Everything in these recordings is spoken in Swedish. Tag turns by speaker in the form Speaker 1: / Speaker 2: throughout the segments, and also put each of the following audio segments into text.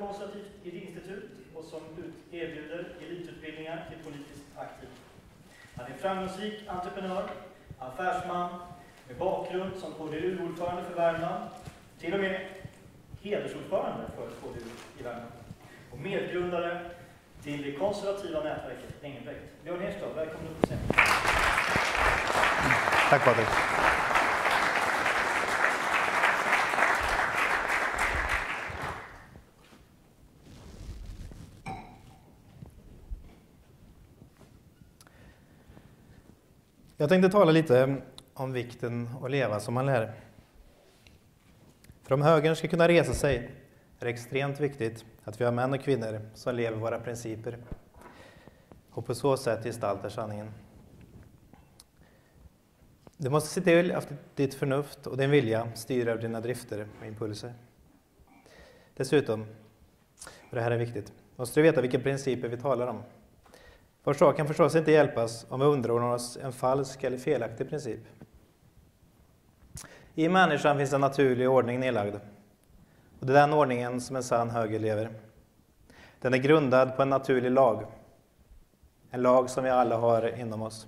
Speaker 1: konservativt idéinstitut och som erbjuder elitutbildningar till politiskt aktiva. Han är framgångsrik entreprenör, affärsman med bakgrund som KDU-ordförande för Värmland, till och med hedersordförande för KDU i Värmland och medgrundare till det konservativa nätverket Engelbrekt. Björn Erstad, välkommen upp på scenen.
Speaker 2: Tack Patrik. Jag tänkte tala lite om vikten att leva som man lär. För om högern ska kunna resa sig är det extremt viktigt att vi har män och kvinnor som lever våra principer och på så sätt gestaltar sanningen. Du måste se till att ditt förnuft och din vilja styr över dina drifter och impulser. Dessutom, och det här är viktigt, måste du veta vilka principer vi talar om. Vår sak kan förstås inte hjälpas om vi underordnar oss en falsk eller felaktig princip. I människan finns en naturlig ordning nedlagd. Och det är den ordningen som en sann höger lever. Den är grundad på en naturlig lag. En lag som vi alla har inom oss.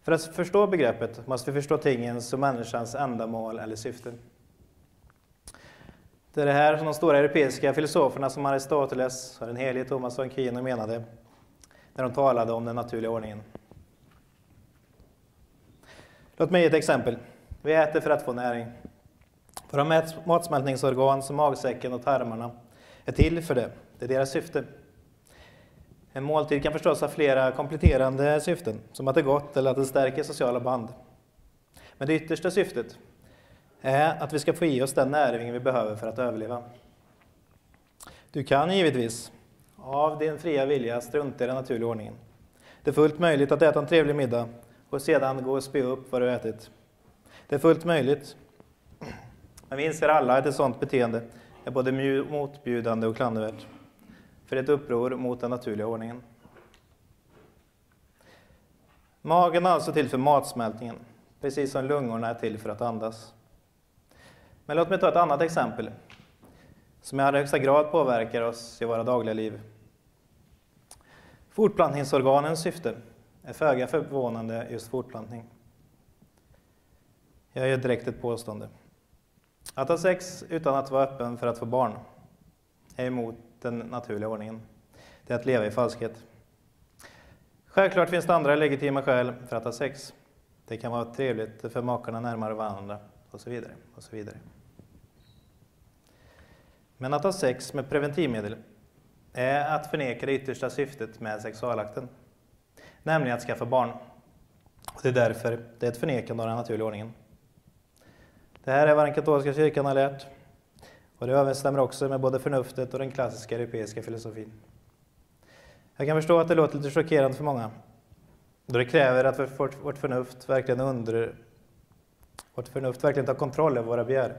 Speaker 2: För att förstå begreppet måste vi förstå tingens och människans ändamål eller syfte. Det är det här som de stora europeiska filosoferna som Aristoteles och den helige Thomas av Aquino menade när de talade om den naturliga ordningen. Låt mig ge ett exempel. Vi äter för att få näring. Våra matsmältningsorgan som magsäcken och tarmarna är till för det. Det är deras syfte. En måltid kan förstås ha flera kompletterande syften, som att det är gott eller att det stärker sociala band. Men det yttersta syftet är att vi ska få i oss den näring vi behöver för att överleva. Du kan givetvis av din fria vilja strunta i den naturliga ordningen. Det är fullt möjligt att äta en trevlig middag och sedan gå och spy upp vad du ätit. Det är fullt möjligt. Men vi inser alla att ett sådant beteende är både motbjudande och klandervärt. För ett uppror mot den naturliga ordningen. Magen är alltså till för matsmältningen, precis som lungorna är till för att andas. Men låt mig ta ett annat exempel, som i allra högsta grad påverkar oss i våra dagliga liv. Fortplantningsorganens syfte är föga förvånande just fortplantning. Jag gör direkt ett påstående. Att ha sex utan att vara öppen för att få barn är emot den naturliga ordningen. Det är att leva i falskhet. Självklart finns det andra legitima skäl för att ha sex. Det kan vara trevligt för makarna närmare varandra och så vidare och så vidare. Men att ha sex med preventivmedel är att förneka det yttersta syftet med sexualakten. Nämligen att skaffa barn. Och det är därför det är ett förnekande av den naturliga ordningen. Det här är vad den katolska kyrkan har lärt. Och det överensstämmer också med både förnuftet och den klassiska europeiska filosofin. Jag kan förstå att det låter lite chockerande för många. Då det kräver att vårt förnuft verkligen tar kontroll över våra begär.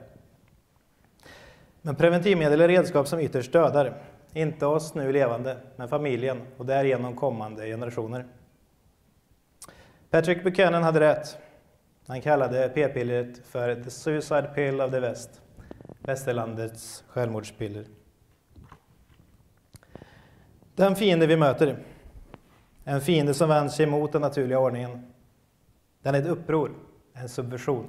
Speaker 2: Men preventivmedel är redskap som ytterst dödar. Inte oss nu levande, men familjen och därigenom kommande generationer. Patrick Buchanan hade rätt. Han kallade p-pillret för the suicide pill of the West. Västerlandets självmordspiller. Den fiende vi möter, en fiende som vänder sig mot den naturliga ordningen. Den är ett uppror, en subversion,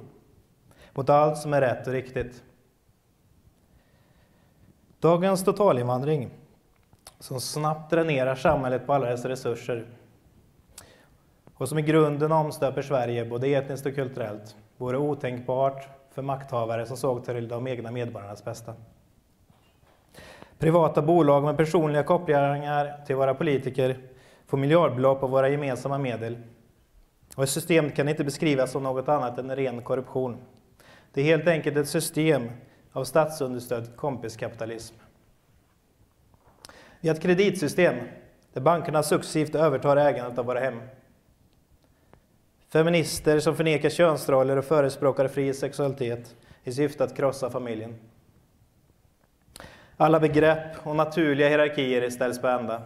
Speaker 2: mot allt som är rätt och riktigt. Dagens totalinvandring, som snabbt dränerar samhället på alla dess resurser och som i grunden omstöper Sverige både etniskt och kulturellt, vore otänkbart för makthavare som såg till de egna medborgarnas bästa. Privata bolag med personliga kopplingar till våra politiker får miljardbelopp av våra gemensamma medel. Och systemet kan inte beskrivas som något annat än ren korruption. Det är helt enkelt ett system av statsunderstödd kompiskapitalism. Vi har ett kreditsystem där bankerna successivt övertar ägandet av våra hem. Feminister som förnekar könsroller och förespråkar fri sexualitet i syfte att krossa familjen. Alla begrepp och naturliga hierarkier ställs på ända.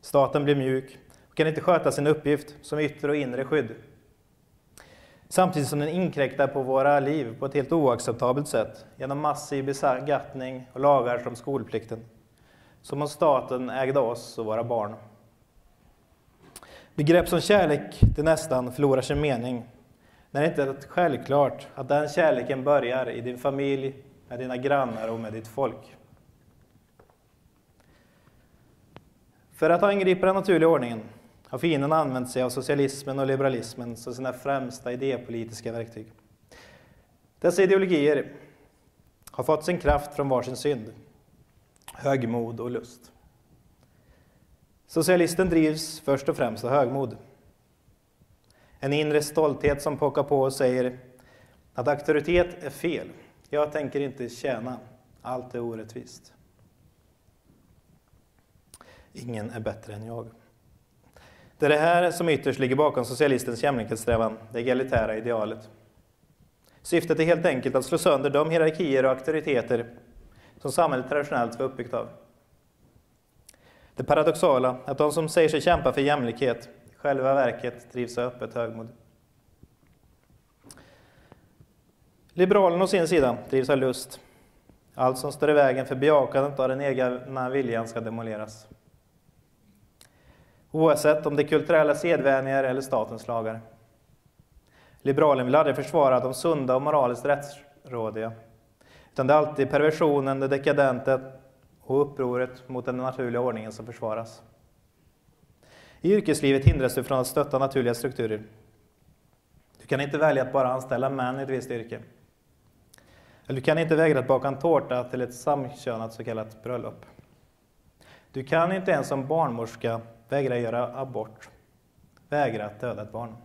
Speaker 2: Staten blir mjuk och kan inte sköta sin uppgift som yttre och inre skydd. Samtidigt som den inkräktar på våra liv på ett helt oacceptabelt sätt genom massiv beskattning och lagar som skolplikten. Som om staten ägde oss och våra barn. Begrepp som kärlek till nästan förlorar sin mening när det inte är självklart att den kärleken börjar i din familj, med dina grannar och med ditt folk. För att angripa den naturliga ordningen har fienden använt sig av socialismen och liberalismen som sina främsta idépolitiska verktyg. Dessa ideologier har fått sin kraft från varsin synd, högmod och lust. Socialisten drivs först och främst av högmod. En inre stolthet som pockar på och säger att auktoritet är fel. Jag tänker inte tjäna. Allt är orättvist. Ingen är bättre än jag. Det är det här som ytterst ligger bakom socialistens jämlikhetssträvan, det egalitära idealet. Syftet är helt enkelt att slå sönder de hierarkier och auktoriteter som samhället traditionellt var uppbyggt av. Det paradoxala är att de som säger sig kämpa för jämlikhet i själva verket drivs av öppet högmod. Liberalen å sin sida drivs av lust. Allt som står i vägen för bejakandet av den egna viljan ska demoleras. Oavsett om det är kulturella sedvänjor eller statens lagar. Liberalen vill aldrig försvara de sunda och moraliskt rättsrådiga. Utan det är alltid perversionen, det dekadenta och upproret mot den naturliga ordningen som försvaras. I yrkeslivet hindras du från att stötta naturliga strukturer. Du kan inte välja att bara anställa män i ett visst yrke. Eller du kan inte vägra att baka en tårta till ett samkönat så kallat bröllop. Du kan inte ens som barnmorska vägra göra abort. Vägra att döda ett barn.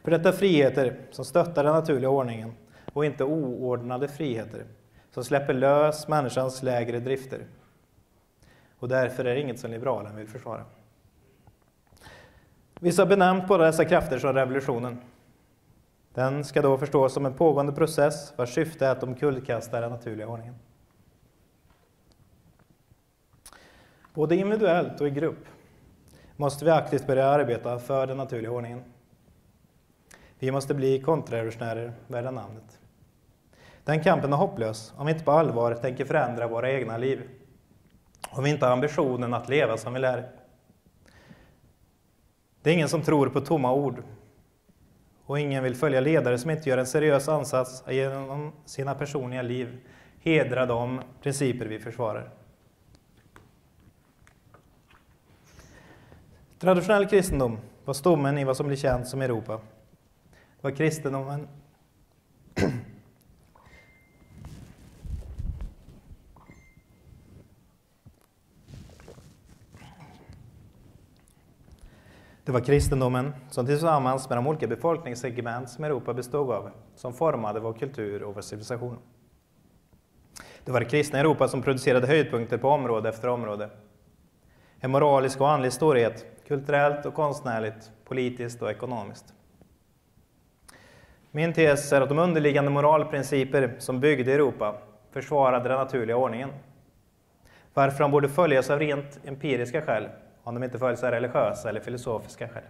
Speaker 2: För detta är friheter som stöttar den naturliga ordningen och inte oordnade friheter som släpper lös människans lägre drifter. Och därför är det inget som liberalen vill försvara. Vissa har benämnt båda dessa krafter som revolutionen. Den ska då förstås som en pågående process vars syfte är att omkullkasta den naturliga ordningen. Både individuellt och i grupp måste vi aktivt börja arbeta för den naturliga ordningen. Vi måste bli kontrarevolutionärer värda namnet. Den kampen är hopplös om vi inte på allvar tänker förändra våra egna liv. Om vi inte har ambitionen att leva som vi lär. Det är ingen som tror på tomma ord. Och ingen vill följa ledare som inte gör en seriös ansats att genom sina personliga liv hedra de principer vi försvarar. Traditionell kristendom var stommen i vad som blir känt som Europa. Var kristendomen Det var kristendomen som tillsammans med de olika befolkningssegment som Europa bestod av som formade vår kultur och vår civilisation. Det var det kristna Europa som producerade höjdpunkter på område efter område. En moralisk och andlig storhet, kulturellt och konstnärligt, politiskt och ekonomiskt. Min tes är att de underliggande moralprinciper som byggde Europa försvarade den naturliga ordningen. Varför de borde följas av rent empiriska skäl, om de inte följs av religiösa eller filosofiska skäl.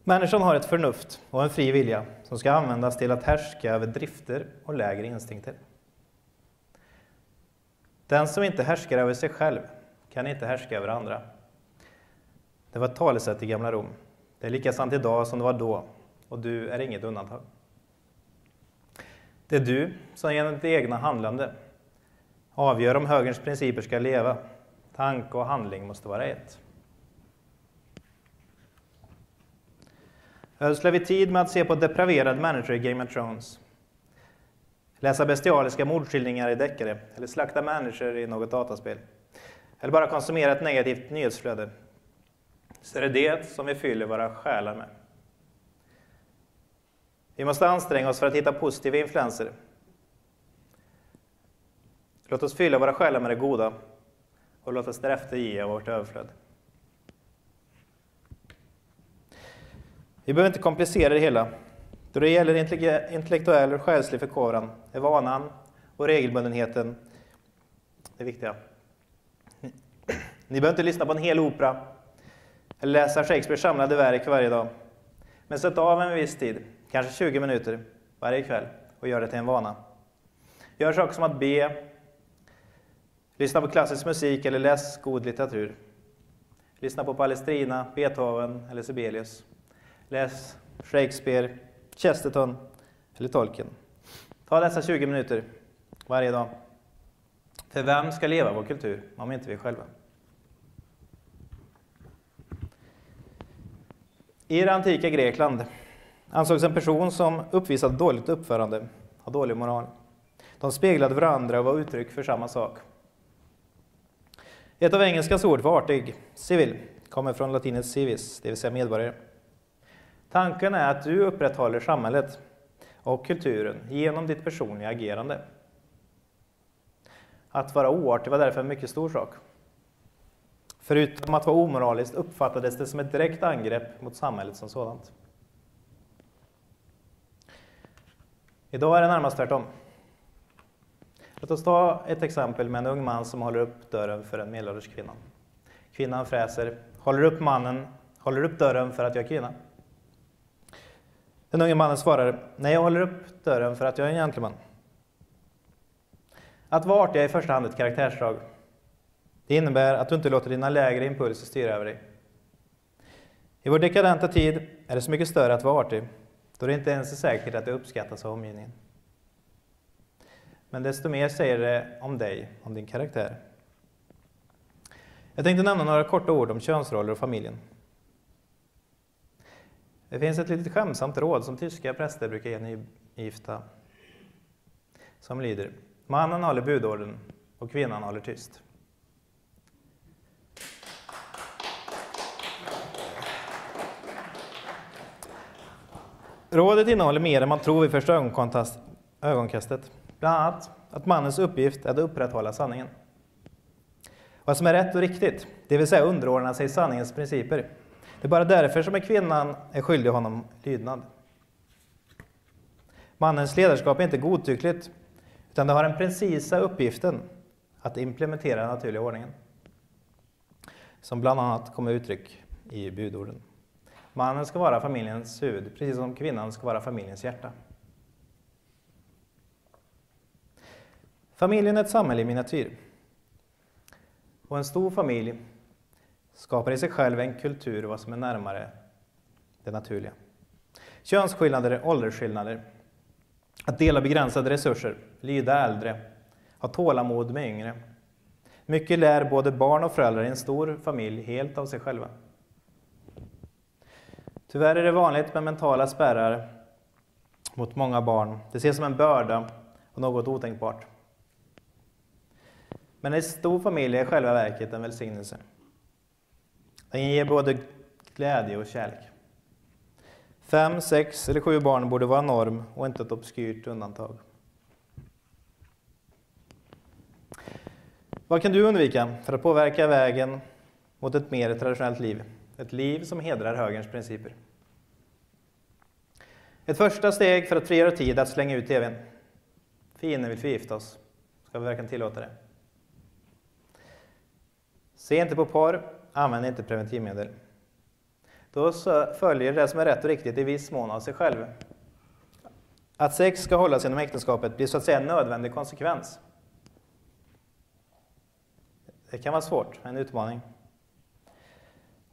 Speaker 2: Människan har ett förnuft och en fri vilja som ska användas till att härska över drifter och lägre instinkter. Den som inte härskar över sig själv kan inte härska över andra. Det var ett talesätt i gamla Rom. Det är lika sant idag som det var då, och du är inget undantag. Det är du som genom ditt egna handlande avgör om högerns principer ska leva. Tanke och handling måste vara ett. Ödslar vi tid med att se på depraverade människor i Game of Thrones, läsa bestialiska mordskildringar i deckare eller slakta människor i något dataspel, eller bara konsumera ett negativt nyhetsflöde, så är det som vi fyller våra själar med. Vi måste anstränga oss för att hitta positiva influenser. Låt oss fylla våra själar med det goda och låt oss därefter ge av vårt överflöd. Vi behöver inte komplicera det hela. Då det gäller intellektuell och själslig förkovran är vanan och regelbundenheten det viktiga. Ni behöver inte lyssna på en hel opera eller läsa Shakespeares samlade verk varje dag. Men sätt av en viss tid, kanske 20 minuter varje kväll, och gör det till en vana. Gör saker som att be, lyssna på klassisk musik eller läs god litteratur. Lyssna på Palestrina, Beethoven eller Sibelius. Läs Shakespeare, Chesterton eller Tolkien. Ta dessa 20 minuter varje dag. För vem ska leva vår kultur om inte vi själva? I det antika Grekland ansågs en person som uppvisade dåligt uppförande och dålig moral. De speglade varandra och var uttryck för samma sak. Ett av engelskans ord för artig, civil, kommer från latinets civis, det vill säga medborgare. Tanken är att du upprätthåller samhället och kulturen genom ditt personliga agerande. Att vara oartig var därför en mycket stor sak. Förutom att vara omoraliskt uppfattades det som ett direkt angrepp mot samhället som sådant. Idag är det närmast tvärtom. Låt oss ta ett exempel med en ung man som håller upp dörren för en medelålders kvinna. Kvinnan fräser, håller upp dörren för att jag är kvinna. Den unge mannen svarar, nej, jag håller upp dörren för att jag är en gentleman. Att vara artig är i första hand ett karaktärsdrag. Det innebär att du inte låter dina lägre impulser styra över dig. I vår dekadenta tid är det så mycket större att vara artig, då det inte ens är säkert att det uppskattas av omgivningen. Men desto mer säger det om dig, om din karaktär. Jag tänkte nämna några korta ord om könsroller och familjen. Det finns ett litet skämsamt råd som tyska präster brukar ge nygifta, som lyder: mannen håller budorden och kvinnan håller tyst. Rådet innehåller mer än man tror vid första ögonkastet. Bland annat att mannens uppgift är att upprätthålla sanningen. Vad som är rätt och riktigt, det vill säga underordna sig sanningens principer. Det är bara därför som kvinnan är skyldig honom lydnad. Mannens ledarskap är inte godtyckligt, utan det har den precisa uppgiften att implementera den naturliga ordningen. Som bland annat kommer uttryck i budorden. Mannen ska vara familjens huvud, precis som kvinnan ska vara familjens hjärta. Familjen är ett samhälle i miniatyr. Och en stor familj skapar i sig själv en kultur vad som är närmare det naturliga. Könsskillnader, åldersskillnader, att dela begränsade resurser, lyda äldre, ha tålamod med yngre. Mycket lär både barn och föräldrar i en stor familj helt av sig själva. Tyvärr är det vanligt med mentala spärrar mot många barn. Det ses som en börda och något otänkbart. Men en stor familj är i själva verket en välsignelse. Den ger både glädje och kärlek. 5, 6 eller 7 barn borde vara norm och inte ett obskyrt undantag. Vad kan du undvika för att påverka vägen mot ett mer traditionellt liv? Ett liv som hedrar högerns principer. Ett första steg för att frigöra tid är att slänga ut tvn. Fienden vill förgifta oss. Ska vi verkligen tillåta det? Se inte på porr, använd inte preventivmedel. Då följer det som är rätt och riktigt i viss mån av sig själv. Att sex ska hållas inom äktenskapet blir så att säga en nödvändig konsekvens. Det kan vara svårt, en utmaning.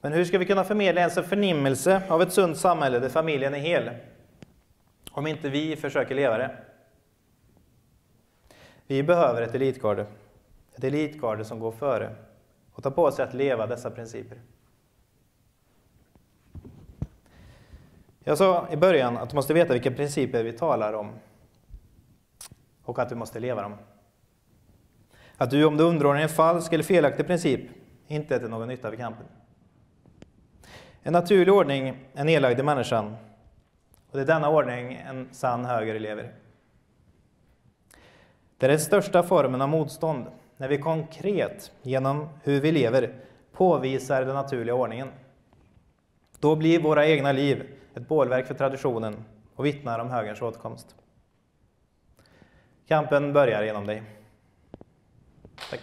Speaker 2: Men hur ska vi kunna förmedla ens en förnimmelse av ett sunt samhälle där familjen är hel? Om inte vi försöker leva det. Vi behöver ett elitgarde. Ett elitgarde som går före och tar på sig att leva dessa principer. Jag sa i början att du måste veta vilka principer vi talar om och att du måste leva dem. Att du, om du underordnar en falsk eller felaktig princip, inte är till någon nytta vid kampen. En naturlig ordning är nedlagd i människan, och det är denna ordning en sann höger lever. Det är den största formen av motstånd, när vi konkret, genom hur vi lever, påvisar den naturliga ordningen. Då blir våra egna liv ett bålverk för traditionen och vittnar om högerns åtkomst. Kampen börjar genom dig. Tack.